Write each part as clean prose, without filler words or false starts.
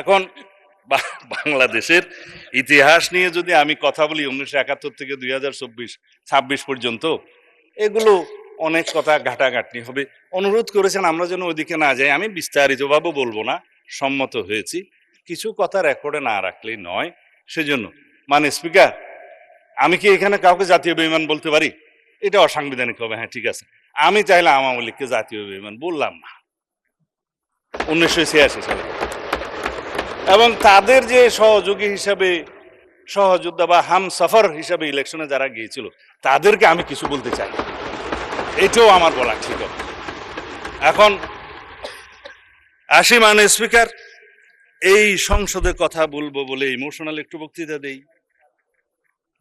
এখন বাংলাদেশের ইতিহাস নিয়ে যদি আমি কথা বলি 1971 থেকে 2026 পর্যন্ত, এগুলো অনেক কথা ঘাটাঘাটনি হবে। অনুরোধ করেছেন আমরা যেন ওইদিকে না যাই। আমি বিস্তারিতভাবে বলবো না, সম্মত হয়েছি। কিছু কথা রেকর্ডে না রাখলেই নয়। সেজন্য স্পিকার, আমি কি এখানে কাউকে জাতীয় বেঈমান বলতে পারি? এটা অসাংবিধানিক হবে। হ্যাঁ, ঠিক আছে। আমি চাইলে আওয়ামী লীগকে জাতীয় বেঈমান বললাম না 1986 সালে, এবং তাদের যে সহযোগী হিসাবে, সহযোদ্ধা বা হামসফর হিসাবে ইলেকশনে যারা গিয়েছিল, তাদেরকে আমি কিছু বলতে চাই। এটাও আমার বলা ঠিক। এখন আসি স্পিকার, এই সংসদে কথা বলবো বলে ইমোশনাল একটু বক্তৃতা দেই।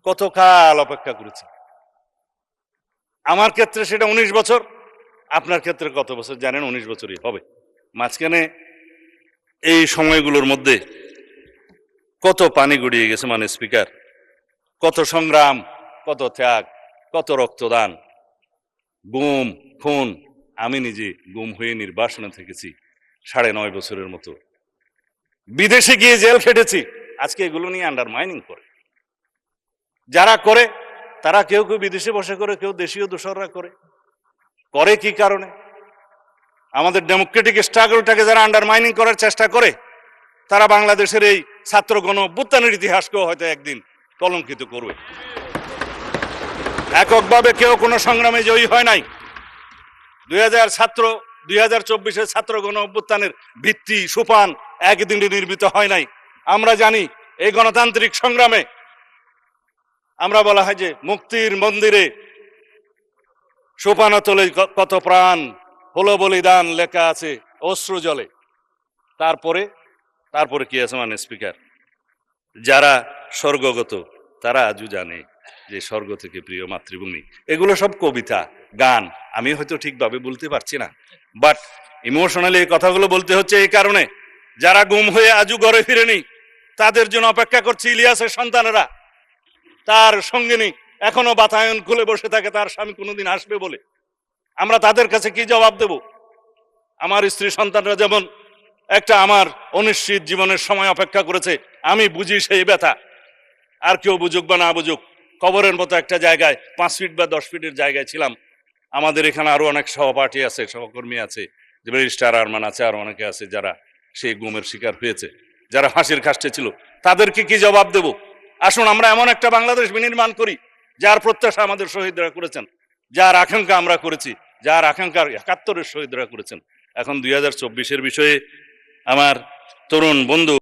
কতকাল অপেক্ষা করেছি। আমার ক্ষেত্রে সেটা 19 বছর, আপনার ক্ষেত্রে কত বছর জানেন? 19 বছরই হবে। মাঝখানে এই সময়গুলোর মধ্যে কত পানি গড়িয়ে গেছে স্পিকার, কত সংগ্রাম, কত ত্যাগ, কত রক্তদান, গুম খুন। আমি নিজে গুম হয়ে নির্বাসনে থেকেছি 9.5 বছরের মতো, বিদেশে গিয়ে জেল খেটেছি। আজকে এগুলো নিয়ে আন্ডারমাইনিং করে যারা করে, তারা কেউ কেউ বিদেশে বসে করে, কেউ দেশীয় দোসররা করে কি কারণে? আমাদের ডেমোক্রেটিক স্ট্রাগলটাকে যারা আন্ডারমাইনিং করার চেষ্টা করে, তারা বাংলাদেশের এই ছাত্র গণ অভ্যুত্থানের ইতিহাসকেও হয়তো একদিন কলঙ্কিত করবে। এককভাবে কেউ কোনো সংগ্রামে জয়ী হয় নাই। 2024 ছাত্র গণ অভ্যুত্থানের ভিত্তি সোপান একদিনে নির্মিত হয় নাই। আমরা জানি এই গণতান্ত্রিক সংগ্রামে আমরা বলা হয় যে মুক্তির মন্দিরে সোপানতলে কত প্রাণ হলো বলিদান লেখা আছে অশ্রু জলে। তারপরে কি আছে স্পিকার? যারা স্বর্গগত তারা আজও জানে যে স্বর্গ থেকে প্রিয় মাতৃভূমি। এগুলো সব কবিতা, গান। আমি হয়তো ঠিকভাবে বলতে পারছি না, বাট ইমোশনালি এই কথাগুলো বলতে হচ্ছে এই কারণে, যারা গুম হয়ে আজও ঘরে ফিরেনি, তাদের জন্য অপেক্ষা করছে ইলিয়াসের সন্তানেরা। তার সঙ্গিনী এখনো বাতায়ন খুলে বসে থাকে তার স্বামী কোনোদিন আসবে বলে। আমরা তাদের কাছে কি জবাব দেব? আমার স্ত্রী সন্তানরা যেমন একটা আমার অনিশ্চিত জীবনের সময় অপেক্ষা করেছে, আমি বুঝি সেই ব্যথা। আর কেউ বুঝুক বা না বুঝুক, কবরের মতো একটা জায়গায় 5 ফিট বা 10 ফিটের জায়গায় ছিলাম। আমাদের এখানে আরো অনেক সহপাঠী আছে, সহকর্মী আছে, ব্যারিস্টার আরমান আছে, আর অনেকে আছে যারা সেই গুমের শিকার হয়েছে, যারা ফাঁসির কাস্টে ছিল। তাদেরকে কি জবাব দেব? আসুন আমরা এমন একটা বাংলাদেশ বিনির্মাণ করি যার প্রত্যাশা আমাদের শহীদরা করেছেন, যার আকাঙ্ক্ষা আমরা করেছি, যার আকাঙ্ক্ষার 71-এর শহীদরা করেছেন। এখন 2024-এর বিষয়ে আমার তরুণ বন্ধু